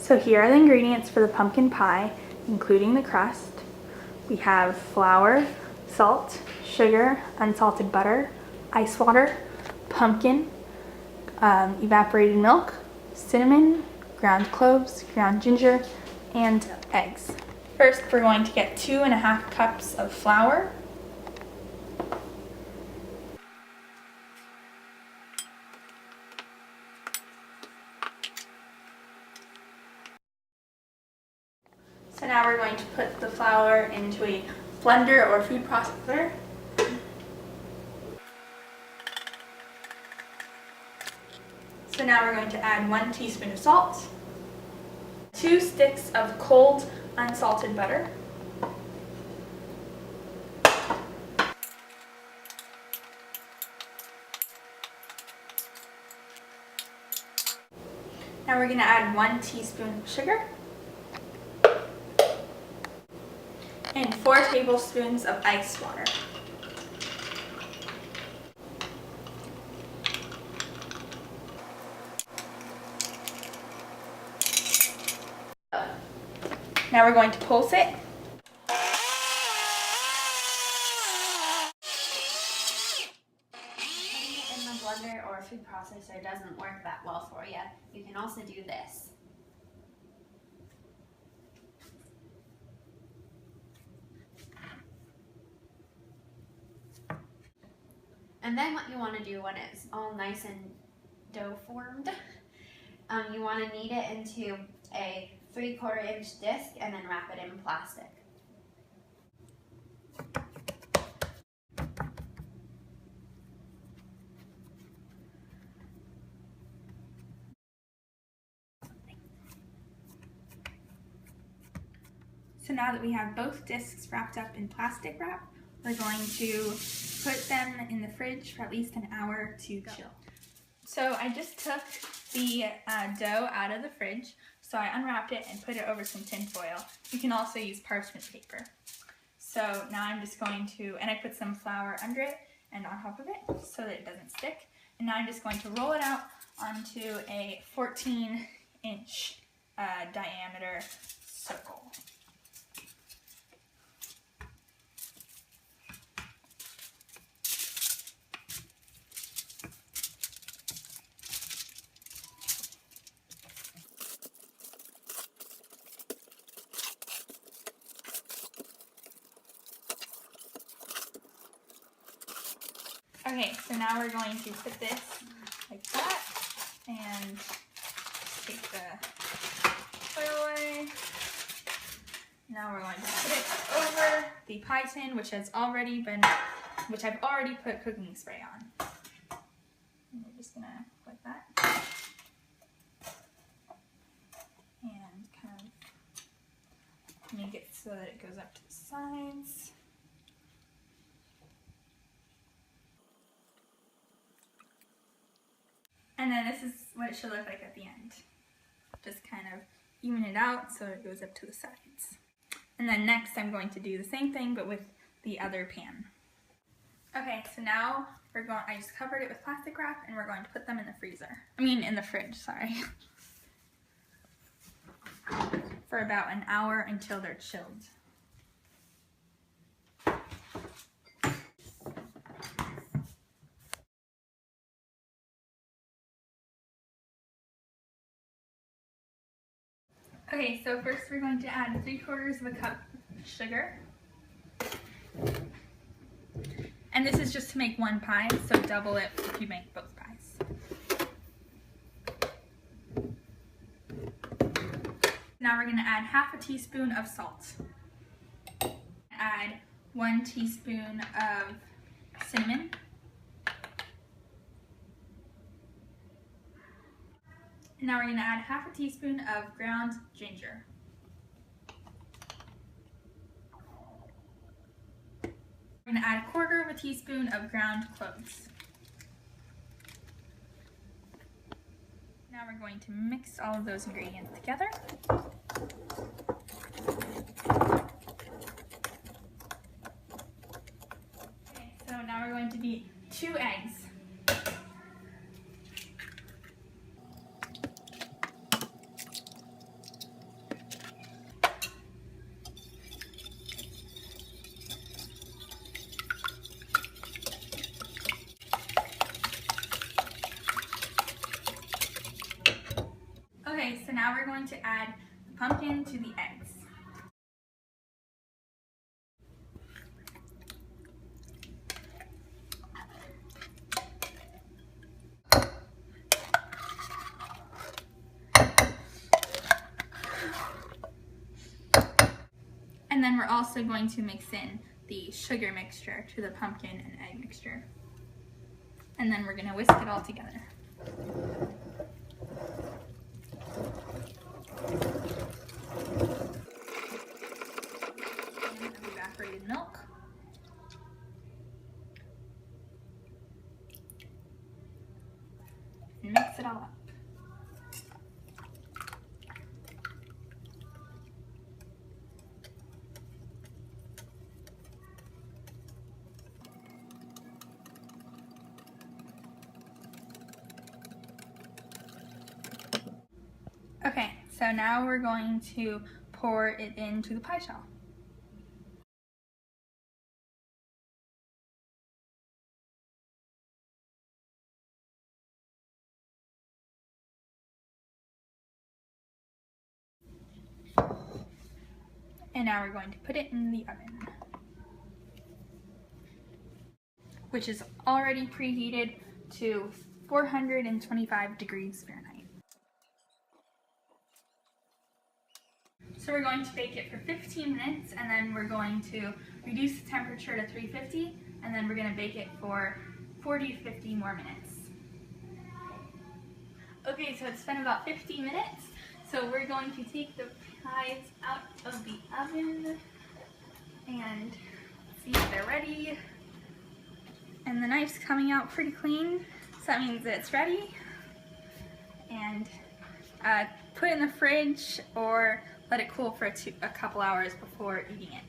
So here are the ingredients for the pumpkin pie, including the crust. We have flour, salt, sugar, unsalted butter, ice water, pumpkin, evaporated milk, cinnamon, ground cloves, ground ginger, and eggs. First, we're going to get 2.5 cups of flour. So now we're going to put the flour into a blender or food processor. So now we're going to add 1 teaspoon of salt, 2 sticks of cold unsalted butter, now we're going to add 1 teaspoon of sugar, and 4 tablespoons of ice water. Now we're going to pulse it. Putting it in the blender or a food processor doesn't work that well for you. You can also do this. And then what you want to do when it's all nice and dough formed, you want to knead it into a 3/4 inch disc and then wrap it in plastic. So now that we have both discs wrapped up in plastic wrap, we're going to put them in the fridge for at least an hour to chill. So I just took the dough out of the fridge, so I unwrapped it and put it over some tin foil. You can also use parchment paper. So now I'm just going to, and I put some flour under it and on top of it so that it doesn't stick. And now I'm just going to roll it out onto a 14-inch diameter circle. Okay, so now we're going to put this like that and take the foil away. Now we're going to put it over the pie tin, which I've already put cooking spray on. And we're just gonna like that. And kind of make it so that it goes up to the sides. And then this is what it should look like at the end. Just kind of even it out so it goes up to the sides. And then next I'm going to do the same thing but with the other pan. Okay, so now I just covered it with plastic wrap and we're going to put them in the in the fridge, sorry. For about an hour until they're chilled. Okay, so first we're going to add 3/4 cup of sugar. And this is just to make one pie, so double it if you make both pies. Now we're going to add 1/2 teaspoon of salt. Add 1 teaspoon of cinnamon. Now we're going to add 1/2 teaspoon of ground ginger. We're going to add 1/4 teaspoon of ground cloves. Now we're going to mix all of those ingredients together. Okay, so now we're going to beat 2 eggs. now we're going to add the pumpkin to the eggs. And then we're also going to mix in the sugar mixture to the pumpkin and egg mixture. And then we're going to whisk it all together. And evaporated milk. And mix it all up. Okay, so now we're going to pour it into the pie shell. And now we're going to put it in the oven, which is already preheated to 425 degrees Fahrenheit. So we're going to bake it for 15 minutes, and then we're going to reduce the temperature to 350, and then we're going to bake it for 40 to 50 more minutes. Okay, so it's been about 50 minutes, so we're going to take the pies out of the oven and see if they're ready. And the knife's coming out pretty clean, so that means that it's ready. And put it in the fridge or let it cool for a couple hours before eating it.